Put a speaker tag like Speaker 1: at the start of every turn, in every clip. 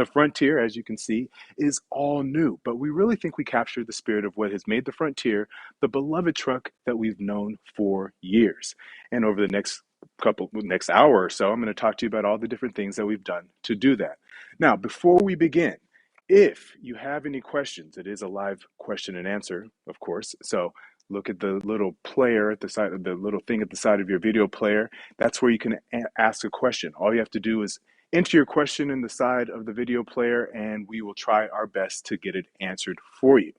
Speaker 1: The Frontier, as you can see, is all new, but we really think we captured the spirit of what has made the Frontier the beloved truck that we've known for years. And over the next hour or so, I'm going to talk to you about all the different things that we've done to do that. Now, before we begin, if you have any questions, it is a live question and answer, of course. So look at the little player at the side of the little thing at the side of your video player. That's where you can ask a question. All you have to do is enter your question in the side of the video player, and we will try our best to get it answered for you.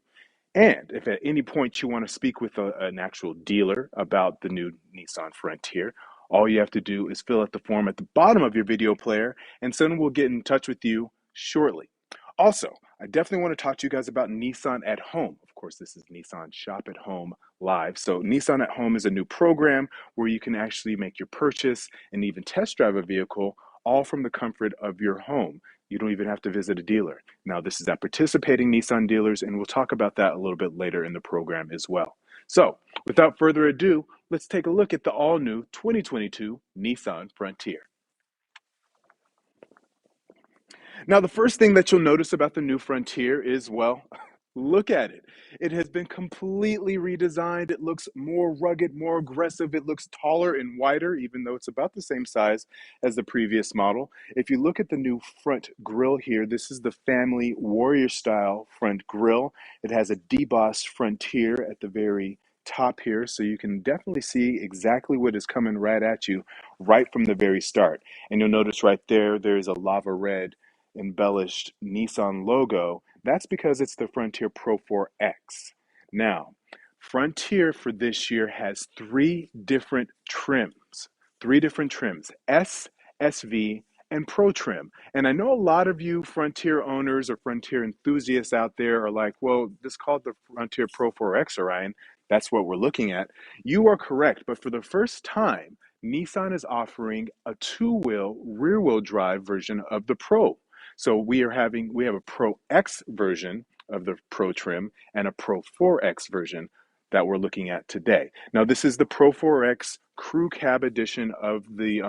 Speaker 1: And if at any point you want to speak with an actual dealer about the new Nissan Frontier, all you have to do is fill out the form at the bottom of your video player, and someone will get in touch with you shortly. Also, I definitely want to talk to you guys about Nissan at Home. Of course, this is Nissan Shop at Home Live. So Nissan at Home is a new program where you can actually make your purchase and even test drive a vehicle all from the comfort of your home. You don't even have to visit a dealer. Now, this is at participating Nissan dealers, and we'll talk about that a little bit later in the program as well. So, without further ado, let's take a look at the all-new 2022 Nissan Frontier. Now, the first thing that you'll notice about the new Frontier is, well, look at it. It has been completely redesigned. It looks more rugged, more aggressive. It looks taller and wider, even though it's about the same size as the previous model. If you look at the new front grille here, this is the family warrior style front grille. It has a debossed Frontier at the very top here, so you can definitely see exactly what is coming right at you right from the very start. And you'll notice right there, there's a lava red embellished Nissan logo. That's because it's the Frontier Pro 4X. Now, Frontier for this year has three different trims. S, SV, and Pro trim. And I know a lot of you Frontier owners or Frontier enthusiasts out there are like, well, this is called the Frontier Pro 4X, Orion. That's what we're looking at. You are correct, but for the first time, Nissan is offering a two-wheel rear-wheel drive version of the Pro. So we have a Pro X version of the Pro trim and a Pro 4X version that we're looking at today. Now, this is the Pro 4X Crew Cab edition of the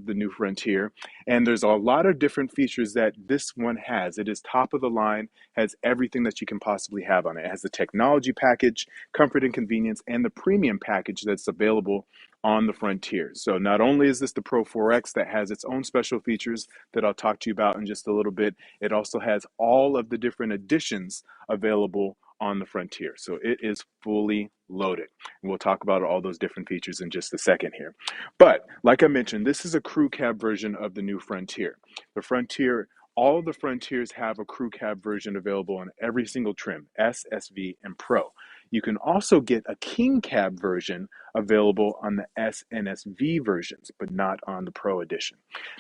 Speaker 1: new Frontier, and there's a lot of different features that this one has. It is top of the line, has everything that you can possibly have on it. It has the technology package, comfort and convenience, and the premium package that's available on the Frontier. So not only is this the Pro 4X that has its own special features that I'll talk to you about in just a little bit, it also has all of the different additions available on the Frontier. So it is fully loaded. And we'll talk about all those different features in just a second here. But like I mentioned, this is a crew cab version of the new Frontier. The Frontier, all of the Frontiers have a crew cab version available on every single trim, S, SV, and Pro. You can also get a King Cab version available on the S and SV versions, but not on the Pro edition.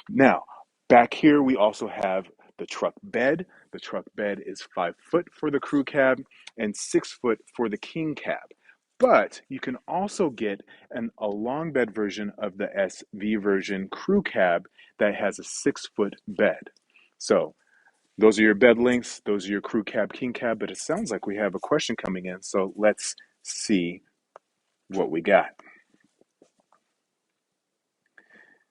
Speaker 1: Now, back here we also have the truck bed. The truck bed is 5 foot for the crew cab and 6 foot for the King Cab. But you can also get a long bed version of the SV version crew cab that has a 6 foot bed. So those are your bed lengths, those are your crew cab, King Cab, but it sounds like we have a question coming in, so let's see what we got.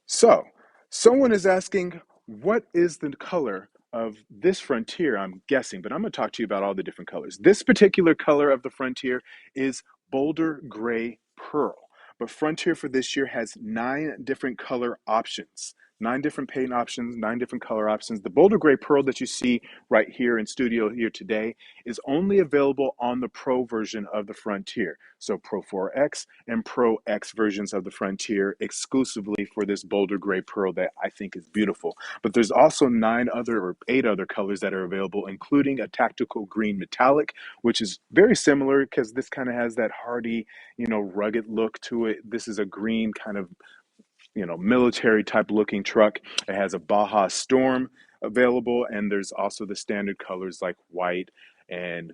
Speaker 1: So, someone is asking, what is the color of this Frontier? I'm guessing, but I'm going to talk to you about all the different colors. This particular color of the Frontier is Boulder Gray Pearl, but Frontier for this year has 9 different color options. 9 different paint options, 9 different color options. The Boulder Gray Pearl that you see right here in studio here today is only available on the Pro version of the Frontier. So Pro 4X and Pro X versions of the Frontier exclusively for this Boulder Gray Pearl that I think is beautiful. But there's also 8 other colors that are available, including a tactical green metallic, which is very similar because this kind of has that hardy, rugged look to it. This is a green kind of military type looking truck. It has a Baja Storm available, and there's also the standard colors like white and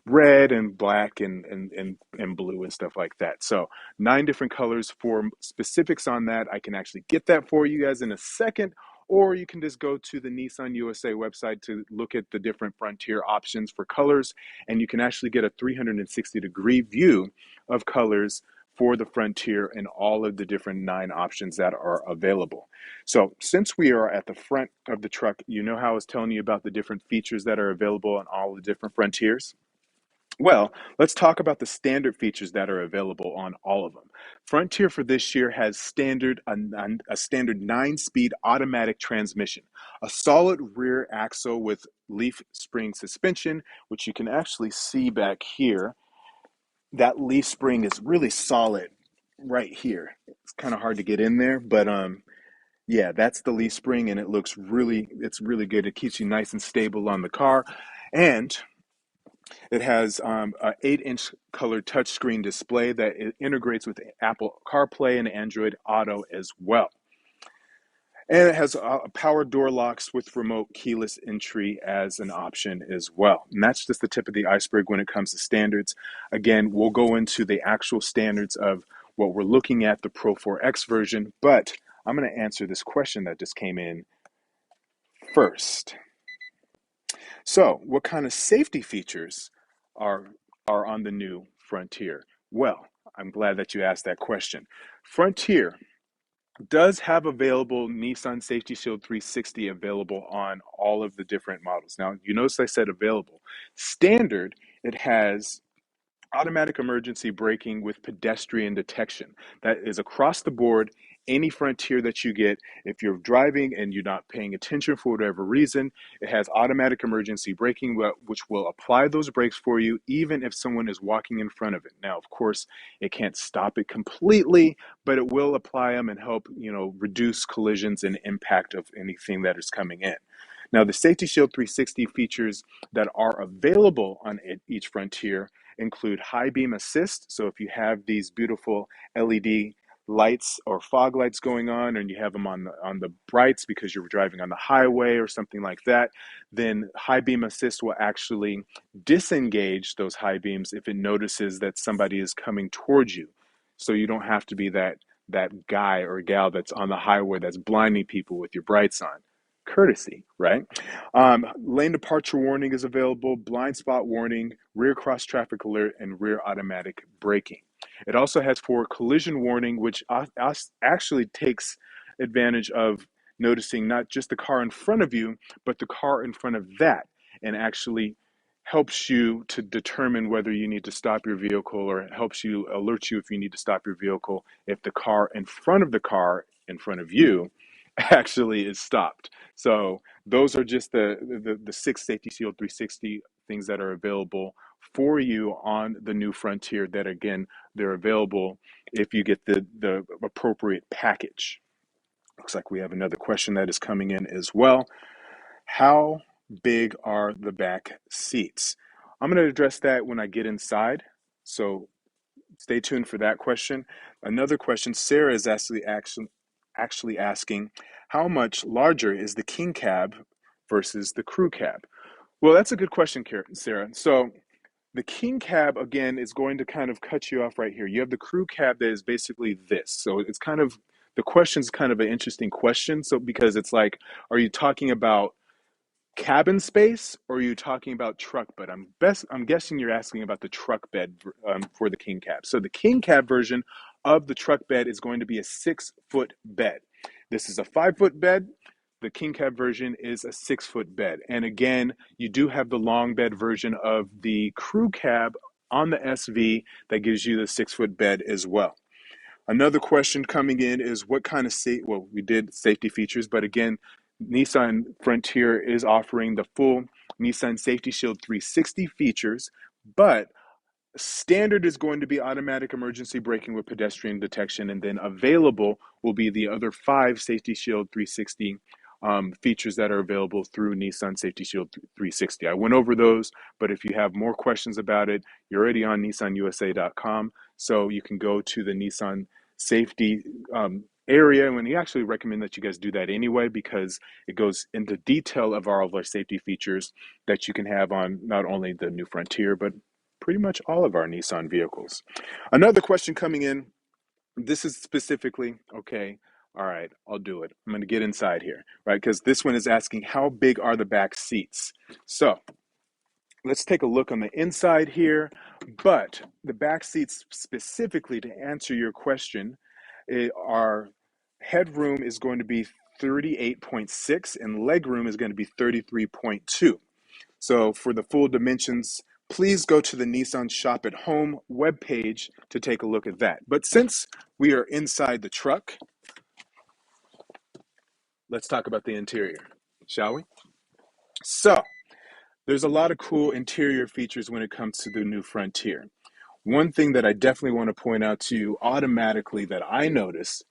Speaker 1: red and black and blue and stuff like that. So 9 different colors. For specifics on that, I can actually get that for you guys in a second, or you can just go to the Nissan USA website to look at the different Frontier options for colors, and you can actually get a 360-degree view of colors for the Frontier and all of the different 9 options that are available. So since we are at the front of the truck, you know how I was telling you about the different features that are available on all the different Frontiers? Well, let's talk about the standard features that are available on all of them. Frontier for this year has a standard 9-speed automatic transmission, a solid rear axle with leaf spring suspension, which you can actually see back here. That leaf spring is really solid right here. It's kind of hard to get in there, but yeah, that's the leaf spring, and it's really good. It keeps you nice and stable on the car, and it has an 8-inch color touchscreen display that it integrates with Apple CarPlay and Android Auto as well. And it has power door locks with remote keyless entry as an option as well. And that's just the tip of the iceberg when it comes to standards. Again, we'll go into the actual standards of what we're looking at, the Pro 4X version, but I'm going to answer this question that just came in first. So, what kind of safety features are are on the new Frontier? Well, I'm glad that you asked that question. Frontier does have available Nissan Safety Shield 360 available on all of the different models. Now, you notice I said available. Standard, it has automatic emergency braking with pedestrian detection. That is across the board. Any Frontier that you get, if you're driving and you're not paying attention for whatever reason, it has automatic emergency braking, which will apply those brakes for you, even if someone is walking in front of it. Now, of course, it can't stop it completely, but it will apply them and help, reduce collisions and impact of anything that is coming in. Now, the Safety Shield 360 features that are available on each Frontier include high beam assist. So if you have these beautiful LED lights or fog lights going on and you have them on the brights because you're driving on the highway or something like that, then high beam assist will actually disengage those high beams if it notices that somebody is coming towards you. So you don't have to be that guy or gal that's on the highway that's blinding people with your brights on. Courtesy, right? Lane departure warning is available, blind spot warning, rear cross traffic alert, and rear automatic braking. It also has for collision warning, which actually takes advantage of noticing not just the car in front of you, but the car in front of that, and actually helps you to determine whether you need to stop your vehicle, or helps you alert you if you need to stop your vehicle if the car in front of the car in front of you actually is stopped. So those are just the 6 Safety Shield 360 things that are available for you on the new Frontier, that again, they're available if you get the appropriate package. Looks like we have another question that is coming in as well. How big are the back seats? I'm going to address that when I get inside. So stay tuned for that question. Another question, Sarah is actually asking, how much larger is the king cab versus the crew cab? Well, that's a good question, Sarah. So the king cab, again, is going to kind of cut you off right here. You have the crew cab that is basically this. So it's kind of, the question's kind of an interesting question. So because it's like, are you talking about cabin space, or are you talking about truck bed? I'm guessing you're asking about the truck bed for the king cab. So the king cab version of the truck bed is going to be a 6-foot bed. This is a 5-foot bed. The king cab version is a 6-foot bed. And again, you do have the long bed version of the crew cab on the SV that gives you the 6-foot bed as well. Another question coming in is what kind of we did safety features, but again, Nissan Frontier is offering the full Nissan Safety Shield 360 features, but standard is going to be automatic emergency braking with pedestrian detection, and then available will be the other 5 Safety Shield 360 features that are available through Nissan Safety Shield 360. I went over those, but if you have more questions about it, you're already on nissanusa.com, so you can go to the Nissan safety area, and we actually recommend that you guys do that anyway, because it goes into detail of all of our safety features that you can have on not only the new Frontier, but pretty much all of our Nissan vehicles. Another question coming in, this is specifically, okay, all right, I'll do it. I'm going to get inside here, right? Because this one is asking, how big are the back seats? So Let's take a look on the inside here. But the back seats, specifically to answer your question, our headroom is going to be 38.6 and legroom is going to be 33.2. So for the full dimensions, please go to the Nissan Shop at Home webpage to take a look at that. But since we are inside the truck, let's talk about the interior, shall we? So there's a lot of cool interior features when it comes to the new Frontier. One thing that I definitely want to point out to you automatically that I noticed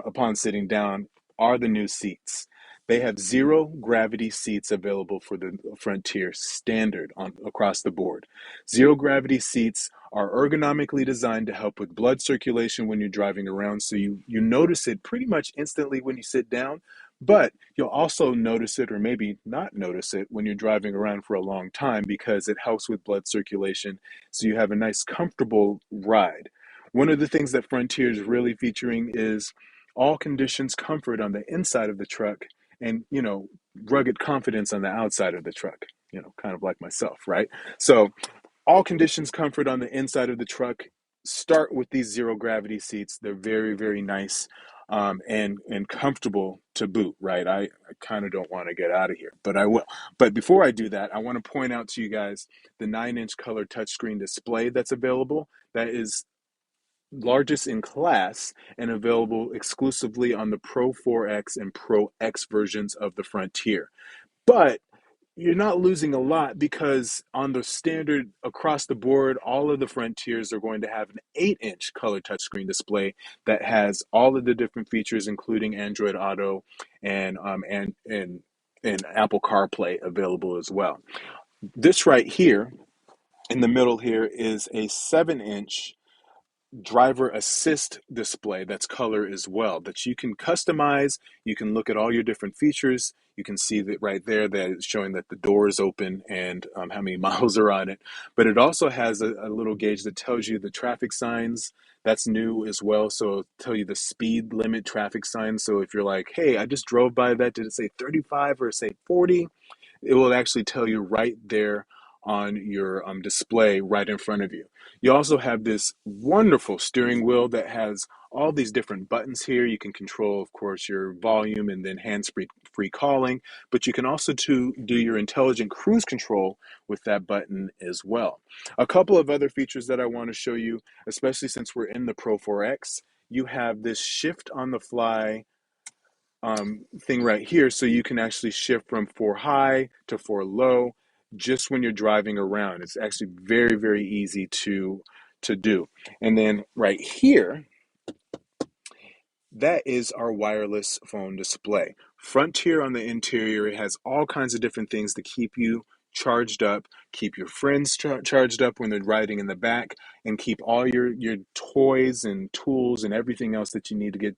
Speaker 1: upon sitting down are the new seats. They have zero gravity seats available for the Frontier standard on across the board. Zero gravity seats are ergonomically designed to help with blood circulation when you're driving around, so you notice it pretty much instantly when you sit down, but you'll also notice it or maybe not notice it when you're driving around for a long time because it helps with blood circulation so you have a nice, comfortable ride. One of the things that Frontier is really featuring is all conditions comfort on the inside of the truck and, rugged confidence on the outside of the truck, kind of like myself, right? So all conditions comfort on the inside of the truck. Start with these zero gravity seats. They're very, very nice, and comfortable to boot, right? I kind of don't want to get out of here, but I will. But before I do that, I want to point out to you guys the 9-inch color touchscreen display that's available. That is largest in class and available exclusively on the Pro 4X and Pro X versions of the Frontier. But you're not losing a lot because on the standard across the board, all of the Frontiers are going to have an 8-inch color touchscreen display that has all of the different features, including Android Auto and Apple CarPlay available as well. This right here in the middle here is a 7-inch driver assist display that's color as well that you can customize. You can look at all your different features. You can see that right there that it's showing that the door is open and how many miles are on it. But it also has a little gauge that tells you the traffic signs. That's new as well. So it'll tell you the speed limit traffic signs. So if you're like, hey, I just drove by that, did it say 35 or say 40? It will actually tell you right there on your display right in front of you. You also have this wonderful steering wheel that has all these different buttons here. You can control, of course, your volume and then hands-free calling, but you can also do your intelligent cruise control with that button as well. A couple of other features that I want to show you, especially since we're in the Pro 4X, you have this shift on the fly thing right here, so you can actually shift from 4 high to 4 low just when you're driving around. It's actually very, very easy to do. And then right here, that is our wireless phone display. Frontier on the interior, it has all kinds of different things to keep you charged up, keep your friends charged up when they're riding in the back, and keep all your toys and tools and everything else that you need to get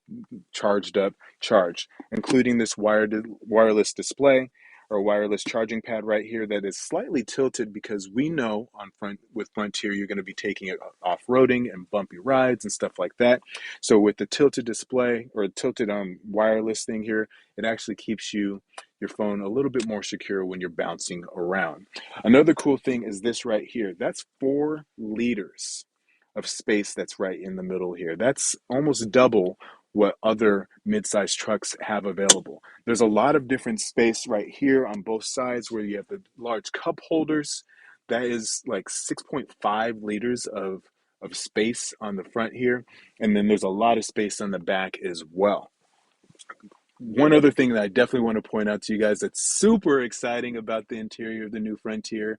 Speaker 1: charged up, charged, including this wireless display or wireless charging pad right here that is slightly tilted because we know with Frontier you're going to be taking it off-roading and bumpy rides and stuff like that. So with the tilted display or tilted wireless thing here, it actually keeps your phone a little bit more secure when you're bouncing around. Another cool thing is this right here. That's 4 liters of space that's right in the middle here. That's almost double what other mid-sized trucks have available. There's a lot of different space right here on both sides where you have the large cup holders. That is like 6.5 liters of space on the front here. And then there's a lot of space on the back as well. One other thing that I definitely want to point out to you guys that's super exciting about the interior of the new Frontier,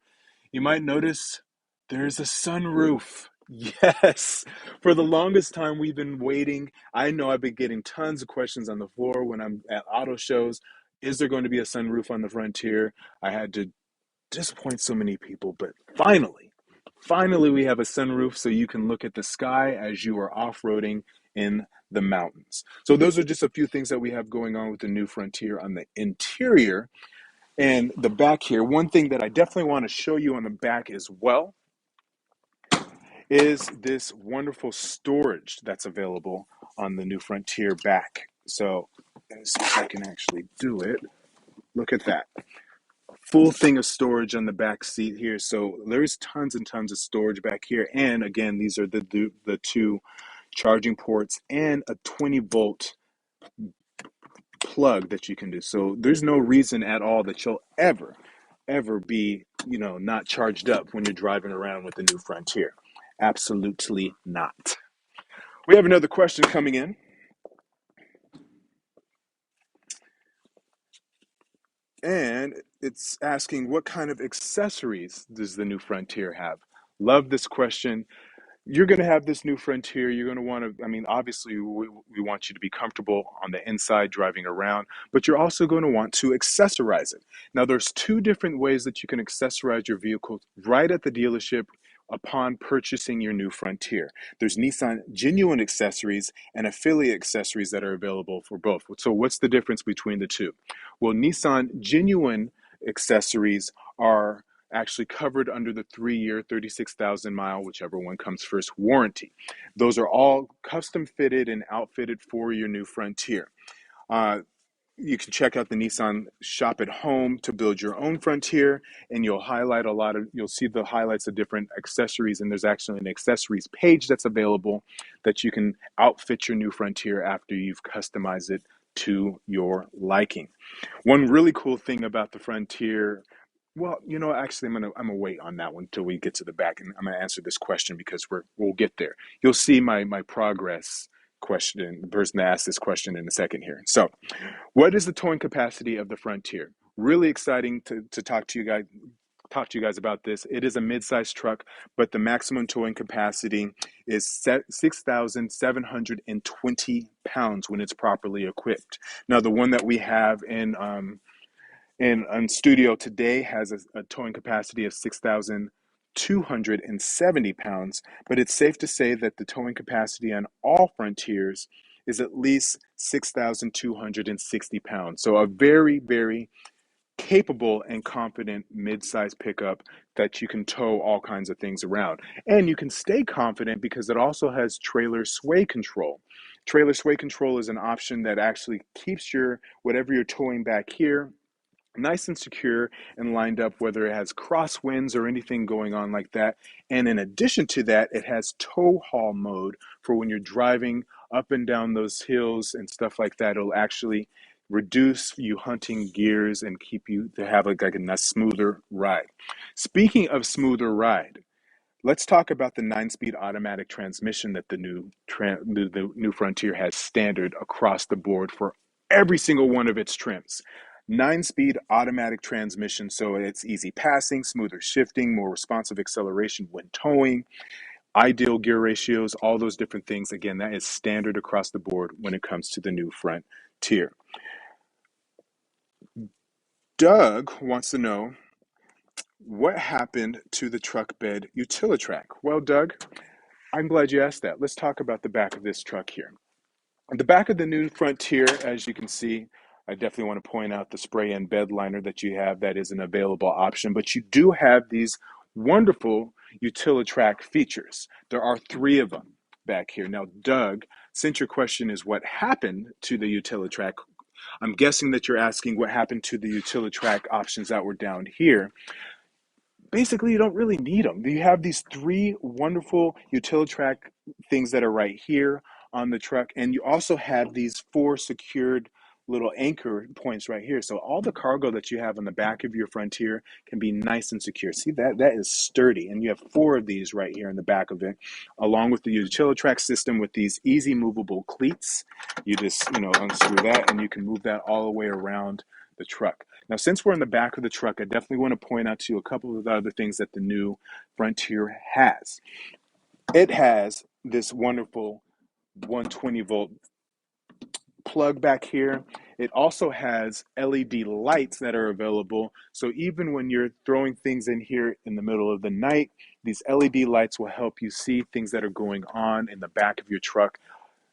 Speaker 1: you might notice there's a sunroof. Yes, for the longest time we've been waiting. I know I've been getting tons of questions on the floor when I'm at auto shows. Is there going to be a sunroof on the Frontier? I had to disappoint so many people, but finally we have a sunroof so you can look at the sky as you are off-roading in the mountains. So those are just a few things that we have going on with the new Frontier on the interior. And the back here, one thing that I definitely want to show you on the back as well is this wonderful storage that's available on the new Frontier back. So let's see if I can actually do it. Look at that. full thing of storage on the back seat here. So there's tons and tons of storage back here. And again, these are the two charging ports and a 20-volt plug that you can do. So there's no reason at all that you'll ever be, not charged up when you're driving around with the new Frontier. Absolutely not. We have another question coming in. And it's asking, what kind of accessories does the new Frontier have? Love this question. You're going to have this new Frontier. You're going to want to, I mean, obviously, we want you to be comfortable on the inside driving around, but you're also going to want to accessorize it. Now, there's two different ways that you can accessorize your vehicle right at the dealership upon purchasing your new Frontier. There's Nissan genuine accessories and affiliate accessories that are available for both. So, what's the difference between the two? Well, Nissan genuine accessories are actually covered under the 3-year, 36,000 mile, whichever one comes first, warranty. Those are all custom fitted and outfitted for your new Frontier. Uh, you can check out the Nissan shop at home to build your own Frontier, and you'll see the highlights of different accessories, and there's actually an accessories page that's available that you can outfit your new Frontier after you've customized it to your liking. One really cool thing about the Frontier, well, actually, I'm gonna wait on that one until we get to the back, and I'm gonna answer this question because we'll get there. You'll see my progress question, the person that asked this question in a second here. So, what is the towing capacity of the Frontier? Really exciting to talk to you guys about this. It is a mid-sized truck, but the maximum towing capacity is 6,720 pounds when it's properly equipped. Now, the one that we have in studio today has a towing capacity of 6,270 pounds, but it's safe to say that the towing capacity on all Frontiers is at least 6,260 pounds. So a very, very capable and confident mid-size pickup that you can tow all kinds of things around. And you can stay confident because it also has trailer sway control. Trailer sway control is an option that actually keeps your whatever you're towing back here nice and secure and lined up, whether it has crosswinds or anything going on like that. And in addition to that, it has tow haul mode for when you're driving up and down those hills and stuff like that. It'll actually reduce you hunting gears and keep you to have like a nice smoother ride. Speaking of smoother ride, let's talk about the 9-speed automatic transmission that the new Frontier has standard across the board for every single one of its trims. 9-speed automatic transmission, so it's easy passing, smoother shifting, more responsive acceleration when towing, ideal gear ratios, all those different things. Again, that is standard across the board when it comes to the new Frontier. Doug wants to know, what happened to the truck bed Utilitrack? Well, Doug, I'm glad you asked that. Let's talk about the back of this truck here. On the back of the new Frontier, as you can see, I definitely want to point out the spray-in bed liner that you have. That is an available option, but you do have these wonderful Utilitrack features. There are 3 of them back here. Now, Doug, since your question is what happened to the Utilitrack, I'm guessing that you're asking what happened to the Utilitrack options that were down here. Basically, you don't really need them. You have these 3 wonderful Utilitrack things that are right here on the truck, and you also have these 4 secured little anchor points right here. So all the cargo that you have on the back of your Frontier can be nice and secure. See that is sturdy, and you have 4 of these right here in the back of it, along with the Utilitrack system with these easy movable cleats. You just unscrew that, and you can move that all the way around the truck. Now, since we're in the back of the truck, I definitely want to point out to you a couple of the other things that the new Frontier has. It has this wonderful 120-volt plug back here. It also has LED lights that are available. So even when you're throwing things in here in the middle of the night, these LED lights will help you see things that are going on in the back of your truck.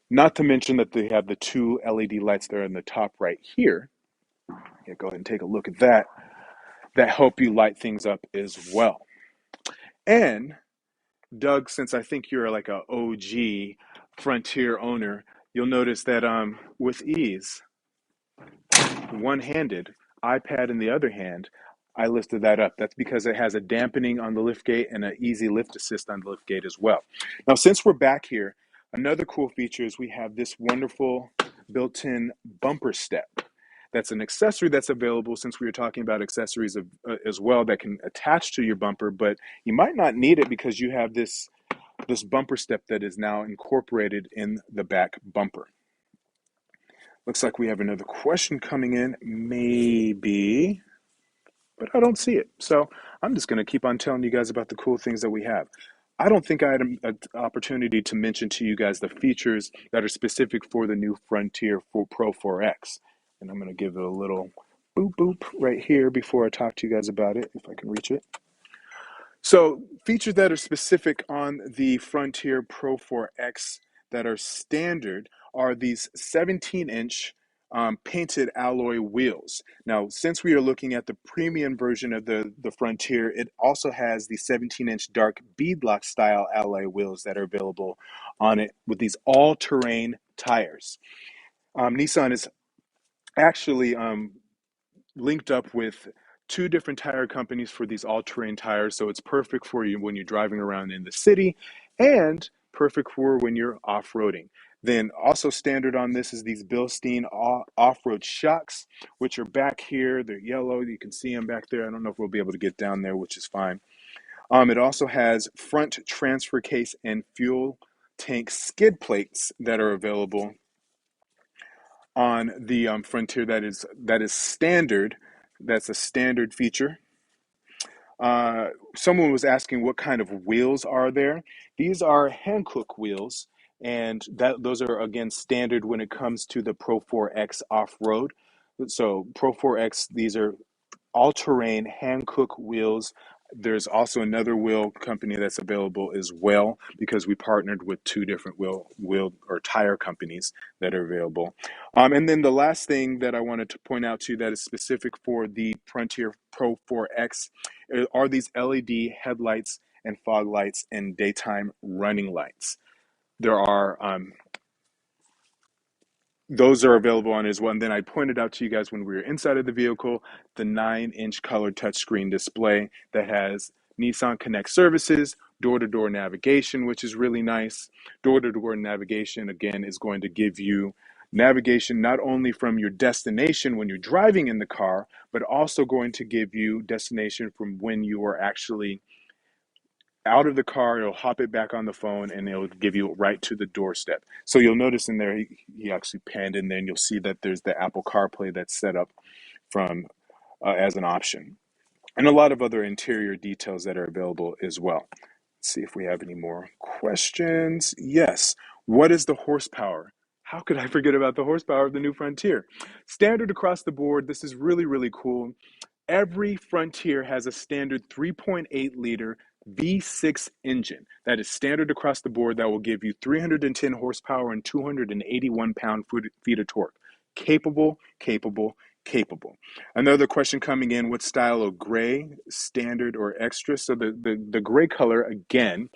Speaker 1: Not to mention that they have the 2 LED lights that are in the top right here. Yeah, go ahead and take a look at that help you light things up as well. And Doug, since I think you're like a OG Frontier owner, you'll notice that with ease, one-handed, iPad in the other hand, I lifted that up. That's because it has a dampening on the lift gate and an easy lift assist on the lift gate as well. Now, since we're back here, another cool feature is we have this wonderful built-in bumper step. That's an accessory that's available, since we were talking about accessories as well, that can attach to your bumper, but you might not need it because you have this bumper step that is now incorporated in the back bumper. Looks like we have another question coming in, maybe, but I don't see it. So I'm just going to keep on telling you guys about the cool things that we have. I don't think I had an opportunity to mention to you guys the features that are specific for the new Frontier Pro 4X. And I'm going to give it a little boop boop right here before I talk to you guys about it, if I can reach it. So features that are specific on the Frontier Pro 4X that are standard are these 17-inch painted alloy wheels. Now, since we are looking at the premium version of the Frontier, it also has the 17-inch dark beadlock style alloy wheels that are available on it with these all-terrain tires. Nissan is actually linked up with two different tire companies for these all-terrain tires, so it's perfect for you when you're driving around in the city and perfect for when you're off-roading. Then also standard on this is these Bilstein off-road shocks, which are back here. They're yellow. You can see them back there. I don't know if we'll be able to get down there, which is fine. It also has front transfer case and fuel tank skid plates that are available on the Frontier. That is standard. That's a standard feature. Someone was asking what kind of wheels are there. These are Hankook wheels, and those are again standard when it comes to the Pro 4X off-road. So Pro 4X, these are all-terrain Hankook wheels. There's also another wheel company that's available as well, because we partnered with two different wheel or tire companies that are available. And then the last thing that I wanted to point out to you that is specific for the Frontier Pro 4X are these LED headlights and fog lights and daytime running lights. There are those are available on as well. And then I pointed out to you guys when we were inside of the vehicle, the 9-inch color touchscreen display that has Nissan Connect services, door-to-door navigation, which is really nice. Door-to-door navigation, again, is going to give you navigation not only from your destination when you're driving in the car, but also going to give you destination from when you are actually out of the car. It'll hop it back on the phone and it'll give you right to the doorstep. So you'll notice in there, he actually panned in there, and you'll see that there's the Apple CarPlay that's set up from as an option, and a lot of other interior details that are available as well. Let's see if we have any more questions. Yes. What is the horsepower? How could I forget about the horsepower of the new Frontier? Standard across the board. This is really, really cool. Every Frontier has a standard 3.8 liter V6 engine that is standard across the board, that will give you 310 horsepower and 281 pound-feet of torque. Capable, capable, capable. Another question coming in, what style of gray, standard or extra? So the gray color, again,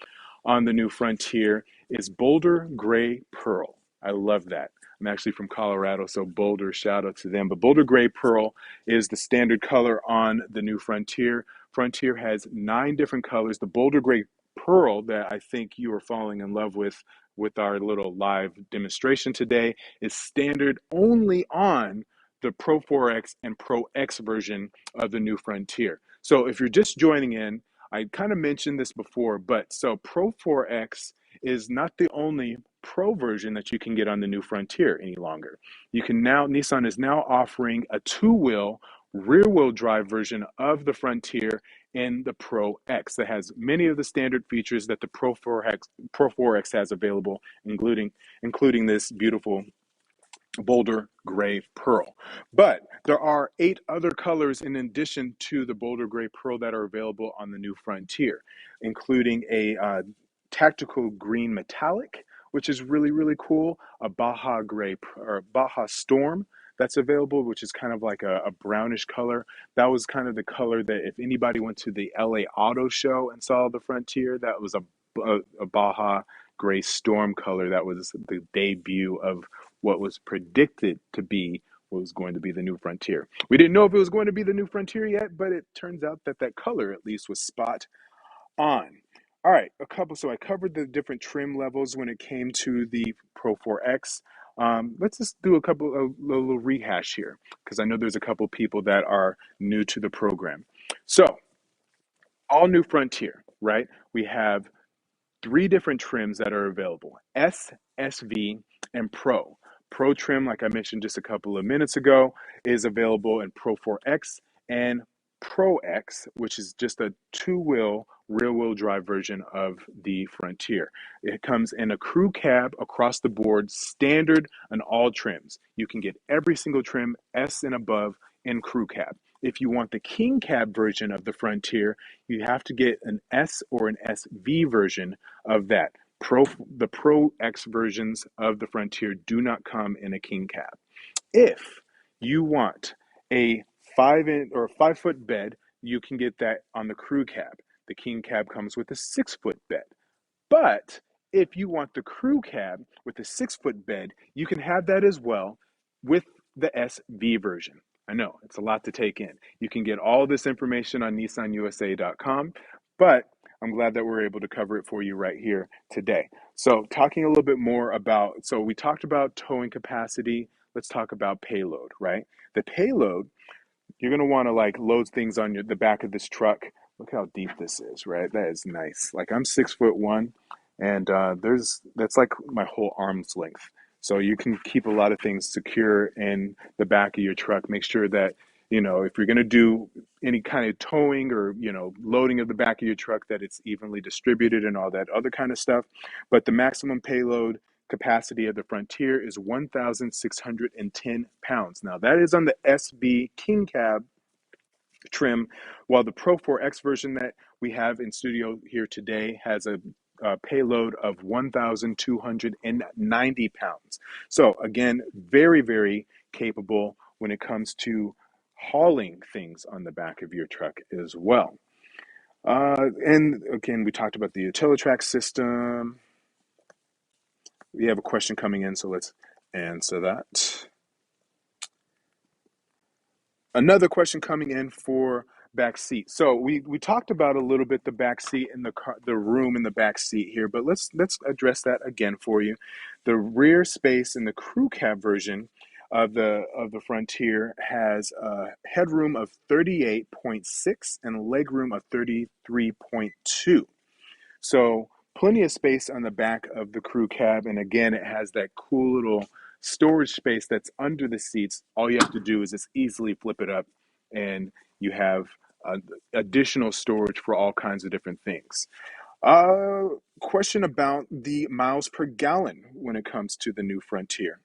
Speaker 1: on the new Frontier is Boulder Gray Pearl. I love that. I'm actually from Colorado, so Boulder, shout out to them. But Boulder Gray Pearl is the standard color on the new Frontier. Frontier has 9 different colors. The Boulder Gray Pearl that I think you are falling in love with our little live demonstration today is standard only on the Pro 4X and Pro X version of the new Frontier. So if you're just joining in, I kind of mentioned this before, but so Pro 4X is not the only Pro version that you can get on the new Frontier any longer. You can now, Nissan is now offering a 2-wheel rear-wheel drive version of the Frontier in the Pro X that has many of the standard features that the Pro 4X has available, including this beautiful Boulder Gray Pearl. But there are 8 other colors in addition to the Boulder Gray Pearl that are available on the new Frontier, including a tactical green metallic, which is really, really cool, a Baja Gray or Baja Storm that's available, which is kind of like a brownish color. That was kind of the color that if anybody went to the LA Auto Show and saw the Frontier, that was a Baja Gray Storm color. That was the debut of what was predicted to be was going to be the new Frontier. We didn't know if it was going to be the new Frontier yet, but it turns out that that color at least was spot on. All right, so I covered the different trim levels when it came to the Pro 4X. Let's just do a little rehash here because I know there's a couple people that are new to the program. So, all new Frontier, right? We have three different trims that are available: S, SV, and Pro. Pro trim, like I mentioned just a couple of minutes ago, is available in Pro 4X and Pro X, which is just a two-wheel rear-wheel drive version of the Frontier. It comes in a crew cab across the board, standard on all trims. You can get every single trim, S and above, in crew cab. If you want the King Cab version of the Frontier, you have to get an S or an SV version of that. The Pro X versions of the Frontier do not come in a King Cab. If you want a 5-inch or 5-foot bed, you can get that on the crew cab. The King Cab comes with a 6-foot bed. But if you want the crew cab with a 6-foot bed, you can have that as well with the SV version. I know it's a lot to take in. You can get all this information on nissanusa.com, but I'm glad that we're able to cover it for you right here today. So, talking a little bit more about, so we talked about towing capacity. Let's talk about payload, right? The payload, you're going to want to like load things on the back of this truck. Look how deep this is, right? That is nice. Like I'm 6'1", and that's like my whole arm's length. So you can keep a lot of things secure in the back of your truck. Make sure that, if you're going to do any kind of towing or, loading of the back of your truck, that it's evenly distributed and all that other kind of stuff. But the maximum payload capacity of the Frontier is 1,610 pounds. Now, that is on the SB King Cab trim, while the Pro 4X version that we have in studio here today has a payload of 1,290 pounds. So, again, very, very capable when it comes to hauling things on the back of your truck as well. And again, we talked about the Utilitrack system. We have a question coming in, so let's answer that. Another question coming in for back seat. So we talked about a little bit the back seat and the room in the back seat here, but let's address that again for you. The rear space in the crew cab version of the Frontier has a headroom of 38.6 and a legroom of 33.2. So plenty of space on the back of the crew cab, and again, it has that cool little storage space that's under the seats. All you have to do is just easily flip it up, and you have additional storage for all kinds of different things. Question about the miles per gallon when it comes to the new Frontier.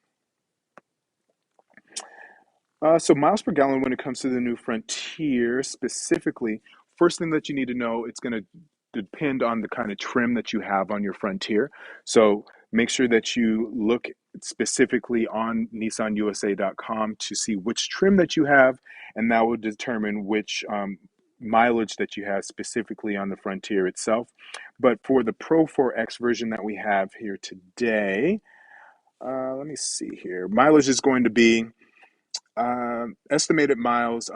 Speaker 1: So miles per gallon when it comes to the new Frontier specifically, first thing that you need to know, it's going to depend on the kind of trim that you have on your Frontier. So make sure that you look specifically on nissanusa.com to see which trim that you have, and that will determine which mileage that you have specifically on the Frontier itself. But for the Pro 4X version that we have here today, let me see here. Mileage is going to be estimated miles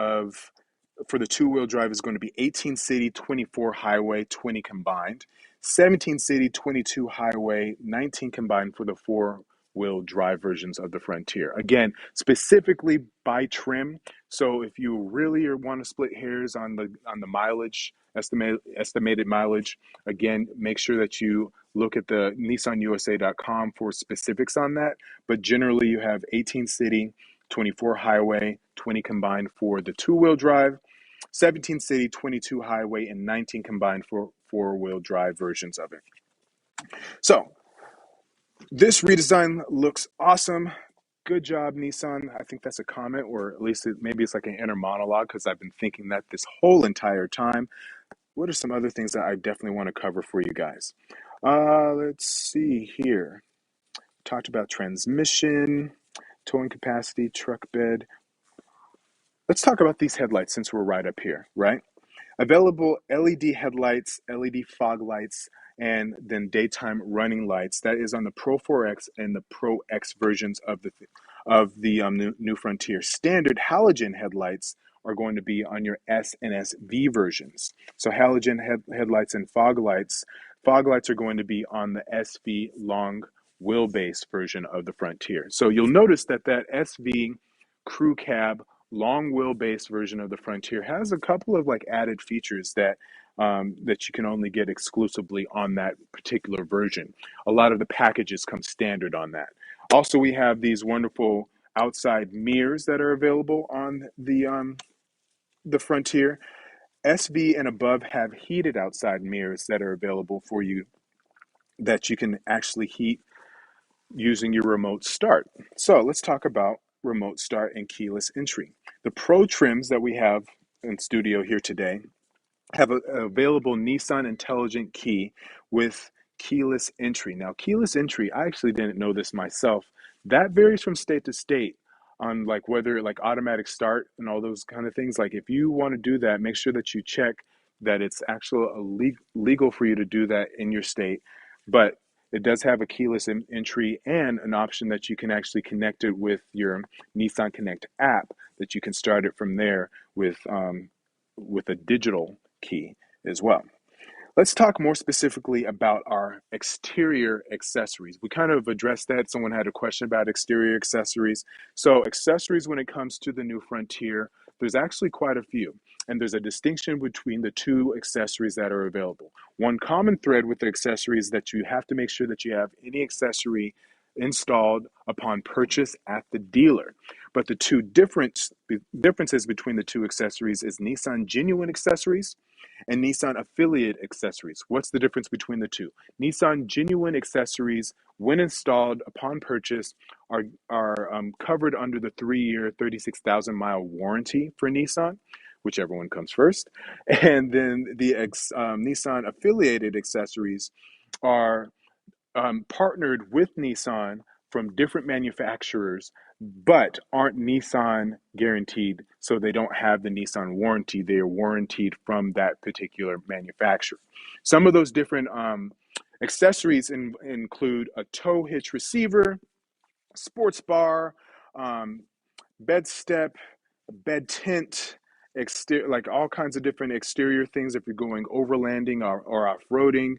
Speaker 1: for the two-wheel drive is going to be 18 city, 24 highway, 20 combined. 17 city, 22 highway, 19 combined for the four-wheel drive versions of the Frontier. Again, specifically by trim. So if you really want to split hairs on the mileage, estimated mileage, again, make sure that you look at the nissanusa.com for specifics on that. But generally, you have 18 city, 24 highway, 20 combined for the two-wheel drive, 17 city, 22 highway, and 19 combined for four-wheel drive versions of it. So this redesign looks awesome. Good job, Nissan. I think that's a comment, or at least maybe it's like an inner monologue because I've been thinking that this whole entire time. What are some other things that I definitely want to cover for you guys? Let's see here. Talked about transmission, towing capacity, truck bed. Let's talk about these headlights since we're right up here, right? Available LED headlights, LED fog lights, and then daytime running lights. That is on the Pro 4X and the Pro X versions of of the new Frontier. Standard halogen headlights are going to be on your S and SV versions. So halogen headlights and fog lights are going to be on the SV long wheelbase version of the Frontier. So you'll notice that that SV crew cab long wheelbase version of the Frontier has a couple of like added features that you can only get exclusively on that particular version. A lot of the packages come standard on that. Also, we have these wonderful outside mirrors that are available on the Frontier. SV and above have heated outside mirrors that are available for you that you can actually heat using your remote start. So let's talk about remote start and keyless entry. The Pro trims that we have in studio here today have an available Nissan Intelligent Key with keyless entry. Now, keyless entry, I actually didn't know this myself. That varies from state to state on like whether like automatic start and all those kind of things. Like if you want to do that, make sure that you check that it's actually legal for you to do that in your state. But it does have a keyless entry and an option that you can actually connect it with your Nissan Connect app that you can start it from there with a digital key as well. Let's talk more specifically about our exterior accessories. We kind of addressed that. Someone had a question about exterior accessories. So accessories when it comes to the new Frontier, there's actually quite a few. And there's a distinction between the two accessories that are available. One common thread with the accessories is that you have to make sure that you have any accessory installed upon purchase at the dealer. But the differences between the two accessories is Nissan genuine accessories and Nissan affiliate accessories. What's the difference between the two? Nissan genuine accessories, when installed upon purchase, are covered under the 3-year, 36,000 mile warranty for Nissan, whichever one comes first. And then the Nissan affiliated accessories are partnered with Nissan from different manufacturers, but aren't Nissan guaranteed, so they don't have the Nissan warranty. They are warranted from that particular manufacturer. Some of those different accessories include a tow hitch receiver, sports bar, um, bed step, bed tent, like all kinds of different exterior things if you're going overlanding or off-roading,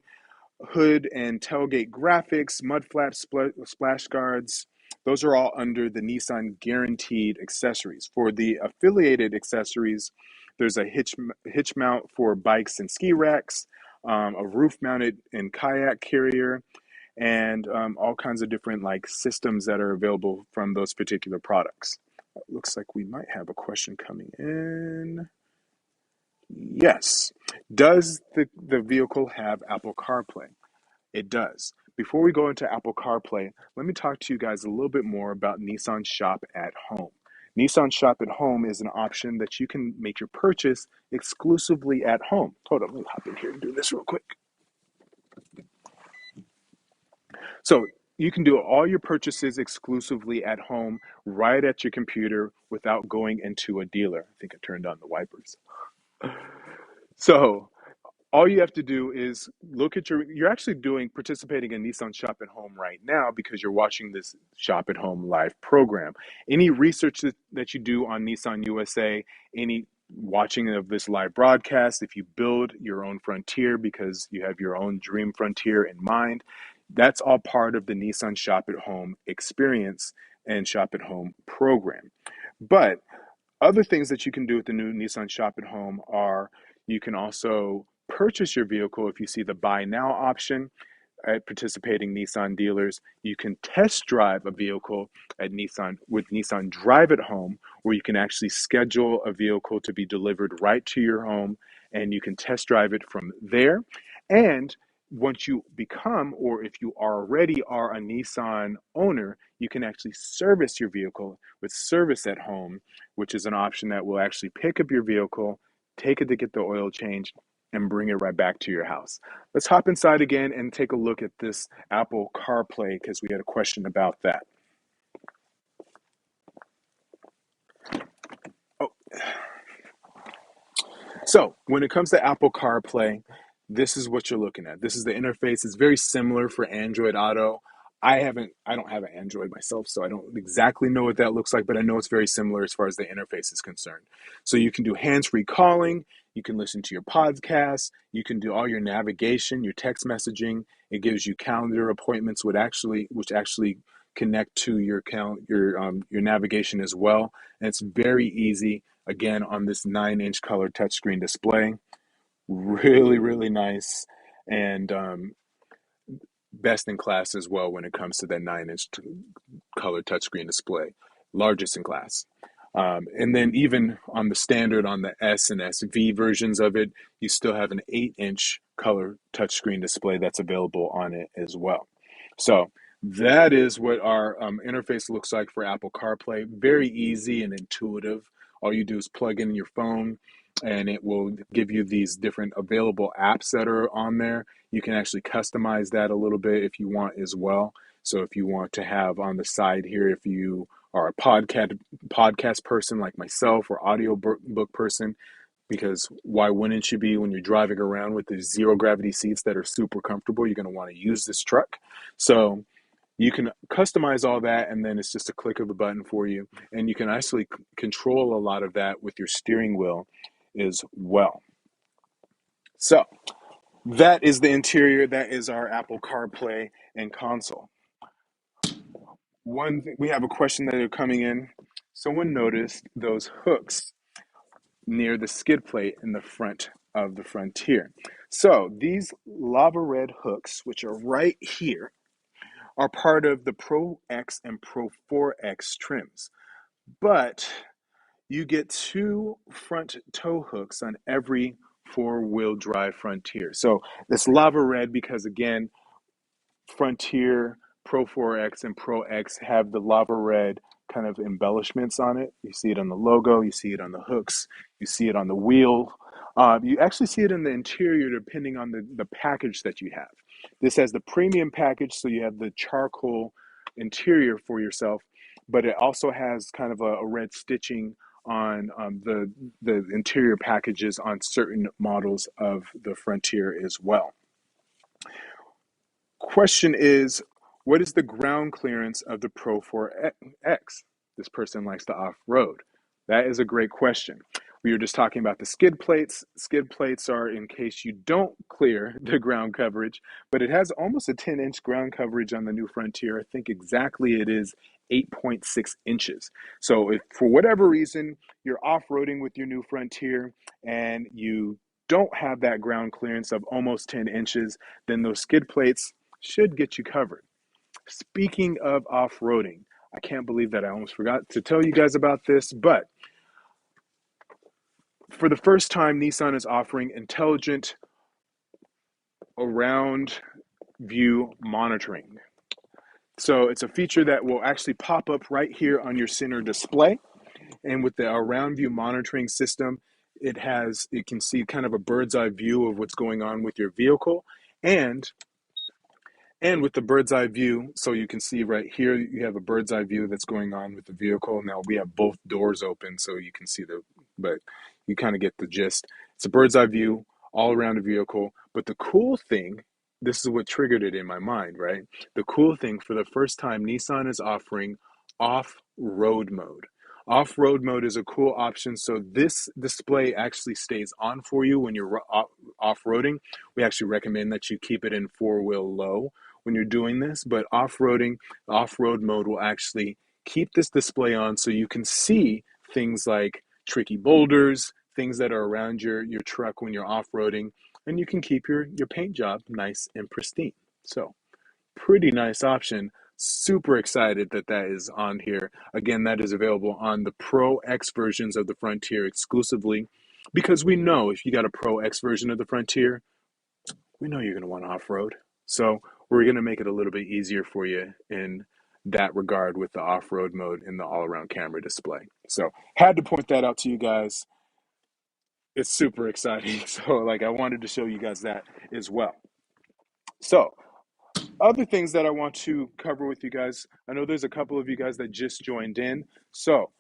Speaker 1: hood and tailgate graphics, mud flaps, splash guards. Those are all under the Nissan guaranteed accessories. For the affiliated accessories, there's a hitch mount for bikes and ski racks, a roof mounted and kayak carrier, and all kinds of different like systems that are available from those particular products. Looks like we might have a question coming in. Yes. Does the vehicle have Apple CarPlay? It does. Before we go into Apple CarPlay, let me talk to you guys a little bit more about Nissan Shop at Home. Nissan Shop at Home is an option that you can make your purchase exclusively at home. Hold on, let me hop in here and do this real quick. So you can do all your purchases exclusively at home, right at your computer without going into a dealer. I think I turned on the wipers. So all you have to do is look at you're actually participating in Nissan Shop at Home right now because you're watching this Shop at Home live program. Any research that you do on Nissan USA, any watching of this live broadcast, if you build your own Frontier because you have your own dream Frontier in mind, that's all part of the Nissan Shop at Home experience and Shop at Home program. But other things that you can do with the new Nissan Shop at Home are you can also purchase your vehicle if you see the buy now option at participating Nissan dealers. You can test drive a vehicle at Nissan with Nissan Drive at Home, where you can actually schedule a vehicle to be delivered right to your home and you can test drive it from there. And once you become, or if you already are a Nissan owner, you can actually service your vehicle with Service at Home, which is an option that will actually pick up your vehicle, take it to get the oil changed, and bring it right back to your house. Let's hop inside again and take a look at this Apple CarPlay because we had a question about that. Oh, so when it comes to Apple CarPlay, this is what you're looking at. This is the interface. It's very similar for Android Auto. I don't have an Android myself, so I don't exactly know what that looks like, but I know it's very similar as far as the interface is concerned. So you can do hands-free calling, you can listen to your podcasts, you can do all your navigation, your text messaging. It gives you calendar appointments, which actually connect to your navigation as well. And it's very easy. Again, on this 9-inch color touchscreen display, really, really nice, and best in class as well when it comes to that 9-inch color touchscreen display, largest in class. And then even on the standard, on the S and SV versions of it, you still have an 8-inch color touchscreen display that's available on it as well. So that is what our interface looks like for Apple CarPlay. Very easy and intuitive. All you do is plug in your phone and it will give you these different available apps that are on there. You can actually customize that a little bit if you want as well. So if you want to have on the side here, if you are a podcast person like myself or audio book person, because why wouldn't you be when you're driving around with the zero gravity seats that are super comfortable? You're going to want to use this truck. So you can customize all that, and then it's just a click of a button for you. And you can actually control a lot of that with your steering wheel as well. So that is the interior. That is our Apple CarPlay and console. We have a question that are coming in. Someone noticed those hooks near the skid plate in the front of the Frontier. So these lava red hooks, which are right here, are part of the Pro X and Pro 4X trims. But you get two front tow hooks on every four-wheel drive Frontier. So it's lava red because, again, Frontier, Pro 4X, and Pro X have the lava red kind of embellishments on it. You see it on the logo, you see it on the hooks, you see it on the wheel. You actually see it in the interior depending on the package that you have. This has the premium package, so you have the charcoal interior for yourself, but it also has kind of a red stitching on the interior packages on certain models of the Frontier as well. Question is, what is the ground clearance of the Pro 4X? This person likes to off-road. That is a great question. We were just talking about the skid plates. Skid plates are in case you don't clear the ground coverage, but it has almost a 10-inch ground coverage on the new Frontier. I think exactly it is 8.6 inches. So if for whatever reason you're off-roading with your new Frontier and you don't have that ground clearance of almost 10 inches, then those skid plates should get you covered. Speaking of off-roading, I can't believe that I almost forgot to tell you guys about this, but for the first time, Nissan is offering intelligent around view monitoring. So it's a feature that will actually pop up right here on your center display. And with the around view monitoring system, it can see kind of a bird's eye view of what's going on with your vehicle. And with the bird's eye view, so you can see right here, you have a bird's eye view that's going on with the vehicle. Now we have both doors open, so you can see but you kind of get the gist. It's a bird's eye view all around the vehicle. But the cool thing, this is what triggered it in my mind, right? The cool thing, for the first time, Nissan is offering off-road mode. Off-road mode is a cool option. So this display actually stays on for you when you're off-roading. We actually recommend that you keep it in four-wheel low when you're doing this, but off-road mode will actually keep this display on so you can see things like tricky boulders, things that are around your truck when you're off-roading, and you can keep your paint job nice and pristine. So pretty nice option. Super excited that that is on here. Again, that is available on the Pro X versions of the Frontier exclusively, because we know if you got a Pro X version of the Frontier, we know you're going to want off-road. So we're going to make it a little bit easier for you in that regard with the off-road mode in the all-around camera display. So had to point that out to you guys. It's super exciting. So like I wanted to show you guys that as well. So other things that I want to cover with you guys. I know there's a couple of you guys that just joined in. So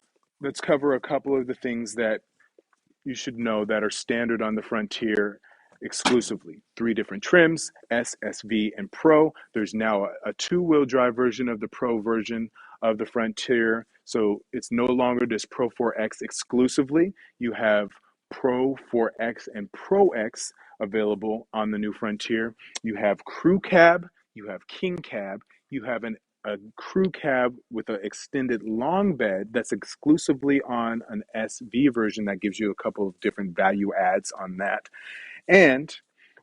Speaker 1: let's cover a couple of the things that you should know that are standard on the Frontier exclusively. 3 different trims, S, SV, and Pro. There's now a two-wheel drive version of the Pro version of the Frontier. So it's no longer just Pro 4X exclusively. You have Pro 4X and Pro X available on the new Frontier. You have Crew Cab, you have King Cab, you have a crew cab with an extended long bed that's exclusively on an SV version that gives you a couple of different value adds on that. And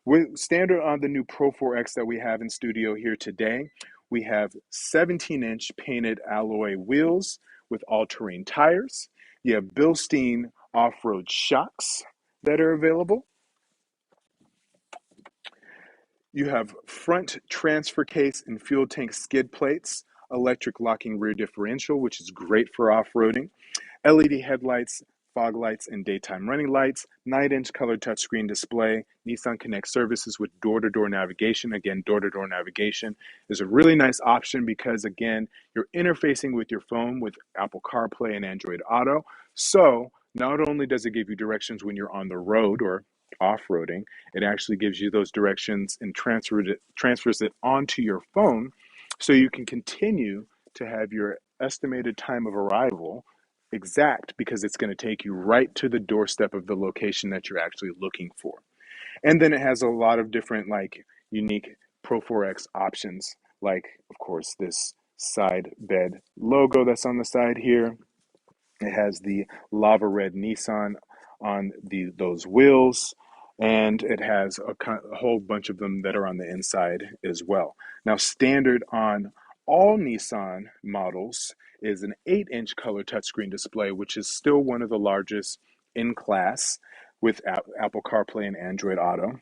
Speaker 1: with standard on the new Pro 4X that we have in studio here today, we have 17-inch painted alloy wheels with all-terrain tires. You have Bilstein off-road shocks that are available. You have front transfer case and fuel tank skid plates, electric locking rear differential, which is great for off-roading, LED headlights, fog lights, and daytime running lights, 9-inch color touchscreen display, Nissan Connect services with door-to-door navigation. Again, door-to-door navigation is a really nice option because, again, you're interfacing with your phone with Apple CarPlay and Android Auto. So not only does it give you directions when you're on the road or off-roading, it actually gives you those directions and transfers it onto your phone so you can continue to have your estimated time of arrival exact because it's going to take you right to the doorstep of the location that you're actually looking for. And then it has a lot of different like unique Pro 4X options, like of course this side bed logo that's on the side here. It has the lava red Nissan on those wheels, and it has a whole bunch of them that are on the inside as well. Now, standard on all Nissan models is an 8-inch color touchscreen display, which is still one of the largest in class with Apple CarPlay and Android Auto.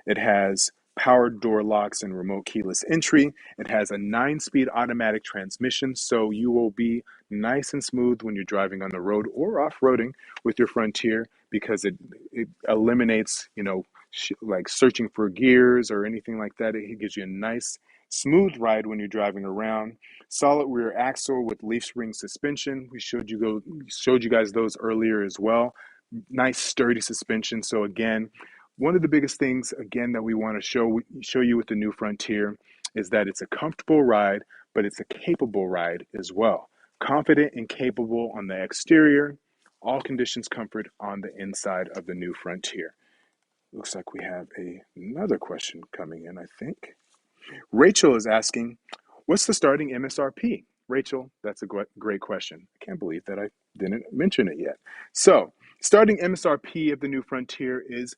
Speaker 1: It has powered door locks and remote keyless entry. It has a 9-speed automatic transmission, so you will be nice and smooth when you're driving on the road or off-roading with your Frontier because it eliminates, like searching for gears or anything like that. It gives you a nice, smooth ride when you're driving around. Solid rear axle with leaf spring suspension. We showed you guys those earlier as well. Nice sturdy suspension. So again, one of the biggest things, again, that we want to show you with the new Frontier is that it's a comfortable ride, but it's a capable ride as well. Confident and capable on the exterior, all conditions comfort on the inside of the new Frontier. Looks like we have another question coming in, I think. Rachel is asking, what's the starting MSRP? Rachel, that's a great question. I can't believe that I didn't mention it yet. So, starting MSRP of the new Frontier is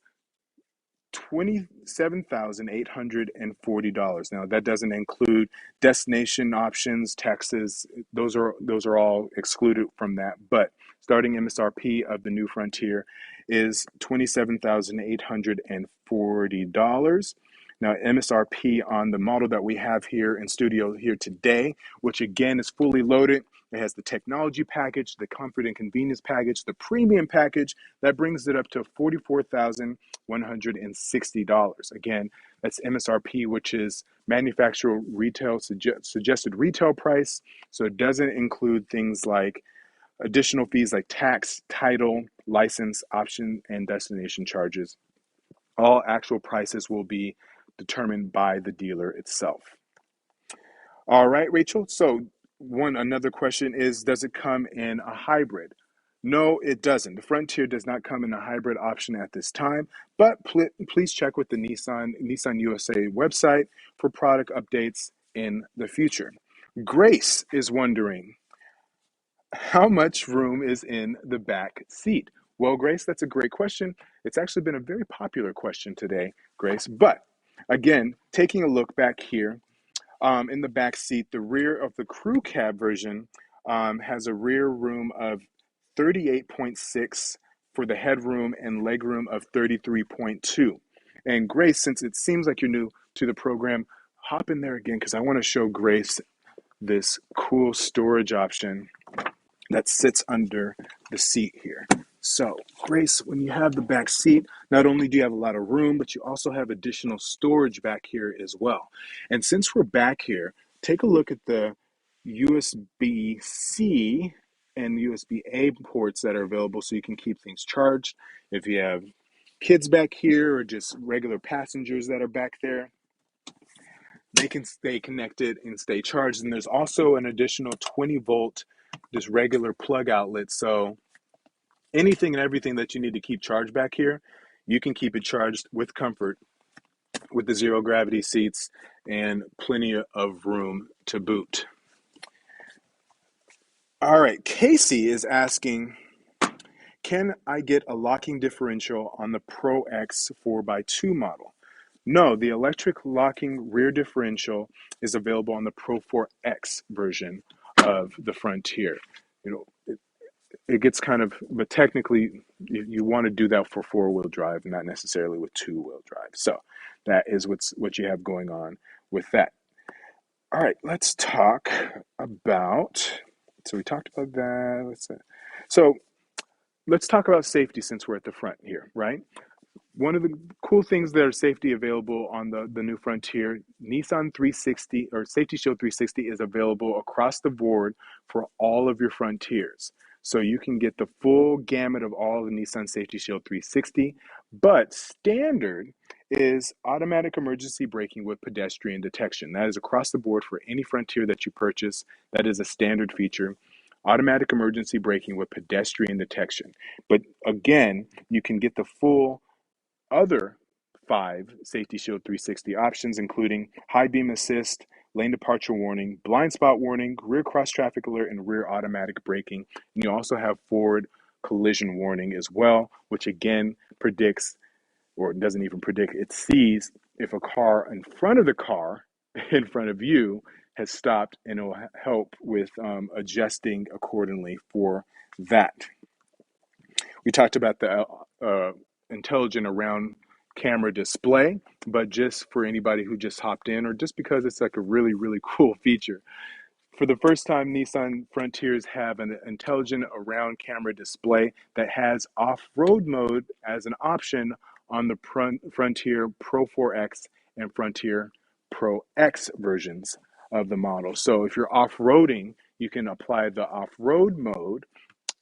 Speaker 1: $27,840. Now that doesn't include destination options, taxes. Those are all excluded from that. But starting MSRP of the new Frontier is $27,840. Now MSRP on the model that we have here in studio here today, which again is fully loaded. It has the technology package, the comfort and convenience package, the premium package that brings it up to $44,160. Again, that's MSRP, which is manufacturer retail suggested retail price. So it doesn't include things like additional fees like tax, title, license, option, and destination charges. All actual prices will be determined by the dealer itself. All right, Rachel. So another question is, does it come in a hybrid? No, it doesn't. The Frontier does not come in a hybrid option at this time, but please check with the Nissan USA website for product updates in the future. Grace is wondering, how much room is in the back seat? Well, Grace, that's a great question. It's actually been a very popular question today, Grace. But again, taking a look back here, in the back seat, the rear of the crew cab version has a rear room of 38.6 for the headroom and legroom of 33.2. And Grace, since it seems like you're new to the program, hop in there again because I want to show Grace this cool storage option that sits under the seat here. So, Grace, when you have the back seat, not only do you have a lot of room, but you also have additional storage back here as well. And since we're back here, take a look at the USB-C and USB-A ports that are available so you can keep things charged. If you have kids back here or just regular passengers that are back there, they can stay connected and stay charged. And there's also an additional 20-volt, just regular plug outlet. So anything and everything that you need to keep charged back here, you can keep it charged with comfort with the zero gravity seats and plenty of room to boot. All right, Casey is asking, can I get a locking differential on the Pro X 4x2 model? No, the electric locking rear differential is available on the Pro 4X version of the Frontier. You know, it gets kind of, but technically you want to do that for four-wheel drive, not necessarily with two-wheel drive. So that is what you have going on with that. All right, let's talk about, so we talked about that. So let's talk about safety since we're at the front here, right? One of the cool things that are safety available on the new Frontier, Nissan 360 or Safety Shield 360 is available across the board for all of your Frontiers. So you can get the full gamut of all of the Nissan Safety Shield 360, but standard is automatic emergency braking with pedestrian detection. That is across the board for any Frontier that you purchase. That is a standard feature. Automatic emergency braking with pedestrian detection. But again, you can get the full other 5 Safety Shield 360 options, including high beam assist, lane departure warning, blind spot warning, rear cross traffic alert, and rear automatic braking. And you also have forward collision warning as well, which again predicts, or doesn't even predict, it sees if a car in front of the car in front of you has stopped, and it will help with adjusting accordingly for that. We talked about the intelligent around camera display, but just for anybody who just hopped in or just because it's like a really, really cool feature. For the first time, Nissan Frontiers have an intelligent around camera display that has off-road mode as an option on the Frontier Pro 4X and Frontier Pro X versions of the model. So if you're off-roading, you can apply the off-road mode,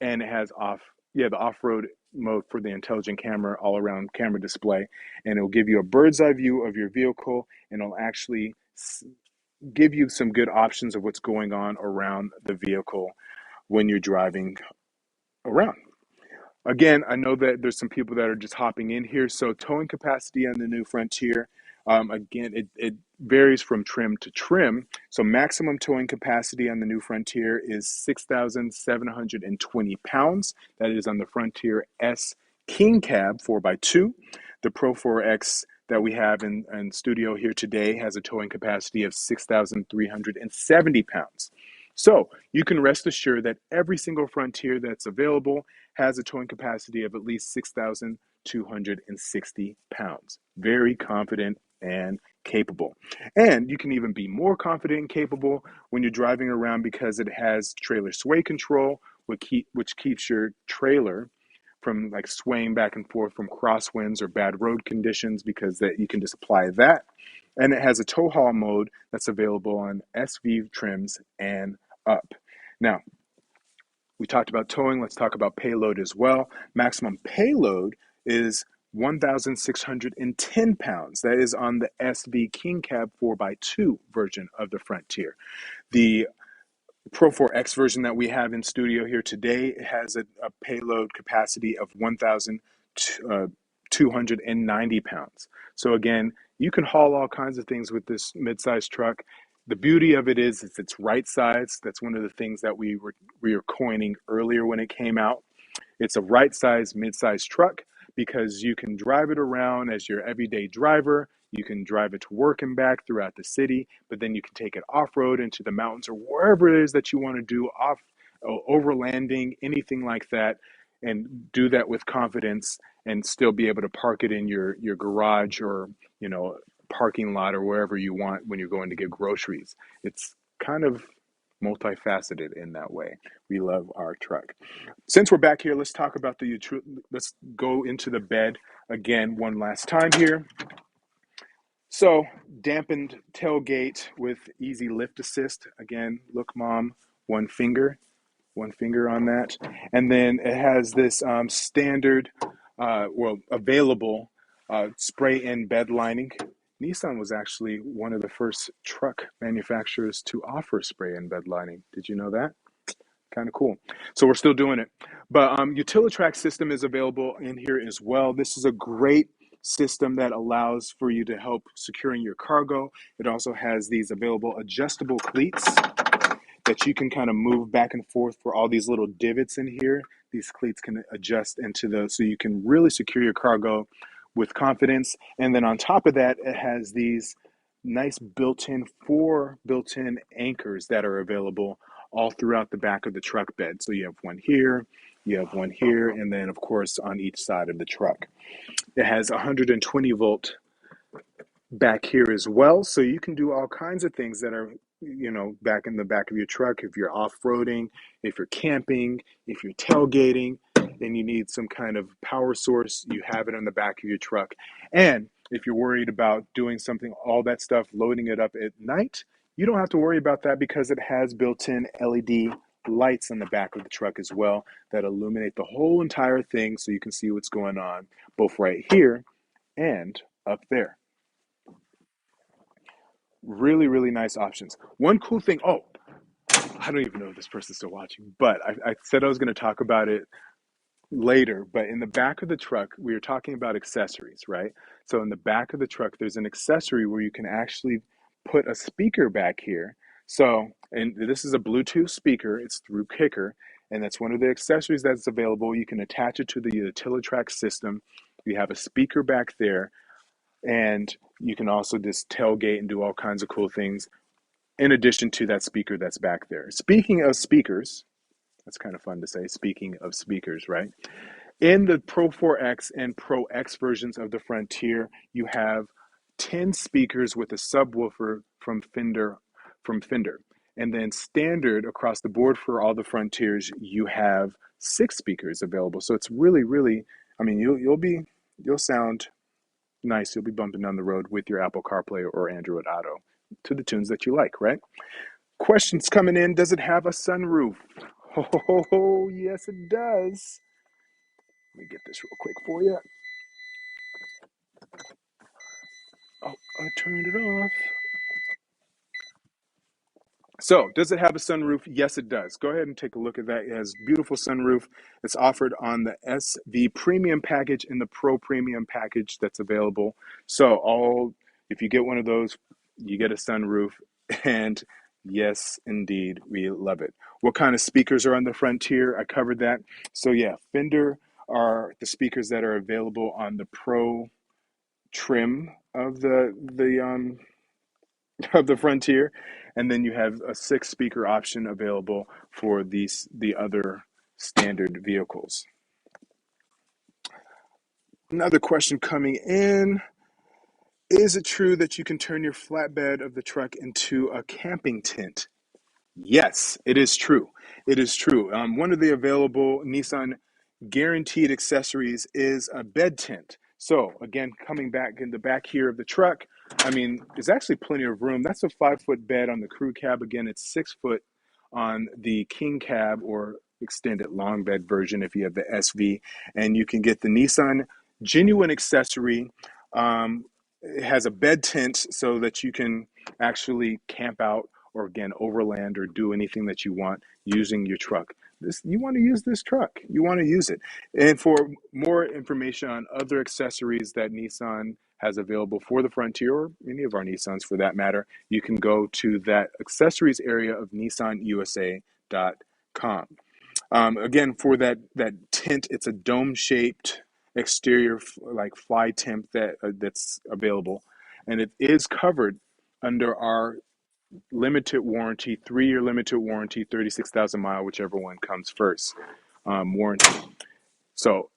Speaker 1: and it has the off-road mode for the intelligent camera all around camera display, and it'll give you a bird's eye view of your vehicle, and it'll actually give you some good options of what's going on around the vehicle when you're driving around. Again, I know that there's some people that are just hopping in here. So towing capacity on the new Frontier, again, it varies from trim to trim. So maximum towing capacity on the new Frontier is 6,720 pounds. That is on the Frontier S King Cab 4x2. The Pro 4X that we have in studio here today has a towing capacity of 6,370 pounds. So you can rest assured that every single Frontier that's available has a towing capacity of at least 6,260 pounds. Very confident and capable. And you can even be more confident and capable when you're driving around because it has trailer sway control, which keeps your trailer from like swaying back and forth from crosswinds or bad road conditions, because that you can just apply that. And it has a tow haul mode that's available on SV trims and up. Now, we talked about towing. Let's talk about payload as well. Maximum payload is 1,610 pounds. That is on the SV King Cab 4x2 version of the Frontier. The Pro 4X version that we have in studio here today has a payload capacity of 1,290 pounds. So again, you can haul all kinds of things with this midsize truck. The beauty of it is it's right size. That's one of the things that we were coining earlier when it came out. It's a right size mid-size truck because you can drive it around as your everyday driver. You can drive it to work and back throughout the city, but then you can take it off-road into the mountains or wherever it is that you want to do overlanding, anything like that, and do that with confidence and still be able to park it in your garage or, parking lot or wherever you want when you're going to get groceries. It's kind of multifaceted in that way. We love our truck. Since we're back here, let's talk about let's go into the bed again one last time here. So dampened tailgate with easy lift assist. Again, look, mom, one finger on that. And then it has this standard available spray-in bed lining. Nissan was actually one of the first truck manufacturers to offer spray-in bed lining. Did you know that? Kind of cool. So we're still doing it. But Utilitrack system is available in here as well. This is a great system that allows for you to help securing your cargo. It also has these available adjustable cleats that you can kind of move back and forth for all these little divots in here. These cleats can adjust into those so you can really secure your cargo with confidence. And then on top of that, it has these nice four built-in anchors that are available all throughout the back of the truck bed. So you have one here, you have one here, and then of course on each side of the truck. It has 120 volt back here as well. So you can do all kinds of things that are, back in the back of your truck. If you're off-roading, if you're camping, if you're tailgating, and you need some kind of power source, you have it on the back of your truck. And if you're worried about doing something, all that stuff, loading it up at night, you don't have to worry about that because it has built-in LED lights on the back of the truck as well that illuminate the whole entire thing so you can see what's going on both right here and up there. Really, really nice options. One cool thing, oh, I don't even know if this person's still watching, but I said I was going to talk about it later. But in the back of the truck, we were talking about accessories, right? So in the back of the truck, there's an accessory where you can actually put a speaker back here. So, and this is a Bluetooth speaker, it's through Kicker, and that's one of the accessories that's available. You can attach it to the Utilitrack system. You have a speaker back there, and you can also just tailgate and do all kinds of cool things in addition to that speaker that's back there. Speaking of speakers, that's kind of fun to say, speaking of speakers, right? In the Pro 4X and Pro X versions of the Frontier, you have 10 speakers with a subwoofer from Fender. And then standard across the board for all the Frontiers, you have 6 speakers available. So it's really, really, I mean, you'll sound nice. You'll be bumping down the road with your Apple CarPlay or Android Auto to the tunes that you like, right? Questions coming in. Does it have a sunroof? Oh, yes, it does. Let me get this real quick for you. Oh, I turned it off. So, does it have a sunroof? Yes, it does. Go ahead and take a look at that. It has beautiful sunroof. It's offered on the SV Premium package and the Pro Premium package that's available. So, if you get one of those, you get a sunroof. And yes, indeed, we love it. What kind of speakers are on the Frontier? I covered that. So, yeah, Fender are the speakers that are available on the Pro trim of the of the Frontier, and then you have a 6 speaker option available for the other standard vehicles. Another question coming in. Is it true that you can turn your flatbed of the truck into a camping tent? Yes, it is true. It is true. One of the available Nissan guaranteed accessories is a bed tent. So again, coming back in the back here of the truck, I mean, there's actually plenty of room. That's a 5 foot bed on the crew cab. Again, it's 6 foot on the king cab or extended long bed version if you have the SV. And you can get the Nissan genuine accessory. It has a bed tent so that you can actually camp out or again overland or do anything that you want using your truck. You want to use this truck, you want to use it. And for more information on other accessories that Nissan has available for the Frontier or any of our Nissans for that matter, you can go to that accessories area of nissanusa.com. Again, for that tent, it's a dome shaped exterior like fly temp that's available, and it is covered under our limited warranty, 3 year limited warranty, 36,000 mile, whichever one comes first, warranty. So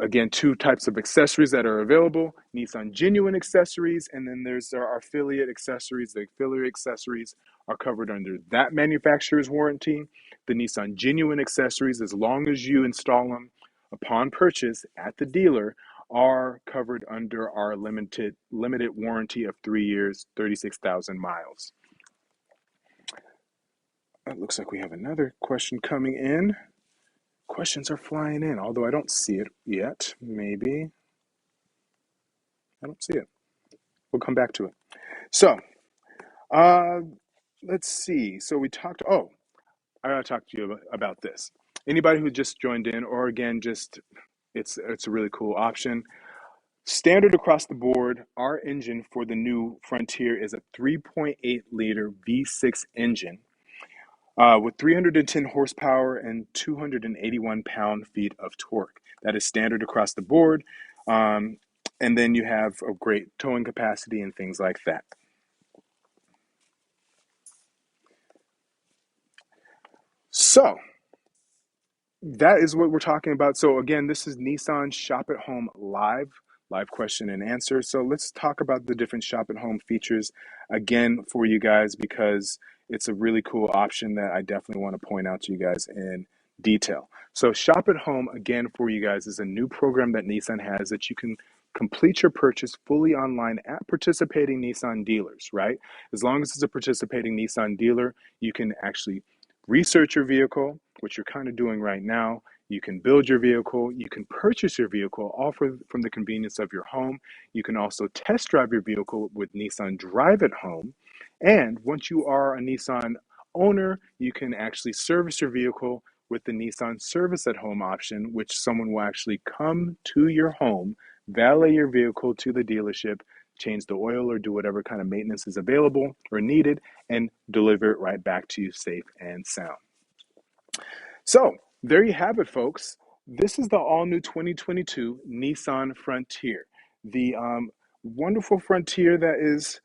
Speaker 1: again, 2 types of accessories that are available: Nissan genuine accessories, and then there's our affiliate accessories. The affiliate accessories are covered under that manufacturer's warranty. The Nissan genuine accessories, as long as you install them upon purchase at the dealer, are covered under our limited warranty of 3 years, 36,000 miles. It looks like we have another question coming in. Questions are flying in, although I don't see it yet. Maybe I don't see it. We'll come back to it. So, uh, let's see. So we talked. Oh, I gotta talk to you about this. Anybody who just joined in, or again, just it's a really cool option. Standard across the board, our engine for the new Frontier is a 3.8 liter V6 engine with 310 horsepower and 281 pound-feet of torque. That is standard across the board. Um, and then you have a great towing capacity and things like that. So, that is what we're talking about. So again, this is Nissan Shop at Home live question and answer. So let's talk about the different Shop at Home features again for you guys because it's a really cool option that I definitely want to point out to you guys in detail. So Shop at Home again for you guys is a new program that Nissan has that you can complete your purchase fully online at participating Nissan dealers, right? As long as it's a participating Nissan dealer, you can actually research your vehicle, which you're kind of doing right now. You can build your vehicle. You can purchase your vehicle all from the convenience of your home. You can also test drive your vehicle with Nissan Drive at Home. And once you are a Nissan owner, you can actually service your vehicle with the Nissan Service at Home option, which someone will actually come to your home, valet your vehicle to the dealership, change the oil, or do whatever kind of maintenance is available or needed, and deliver it right back to you safe and sound. So there you have it, folks. This is the all-new 2022 Nissan Frontier, the wonderful Frontier that is,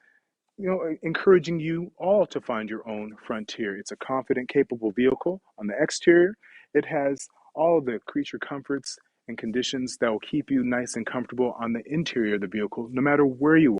Speaker 1: encouraging you all to find your own Frontier. It's a confident, capable vehicle. On the exterior, it has all of the creature comforts and conditions that will keep you nice and comfortable on the interior of the vehicle, no matter where you are.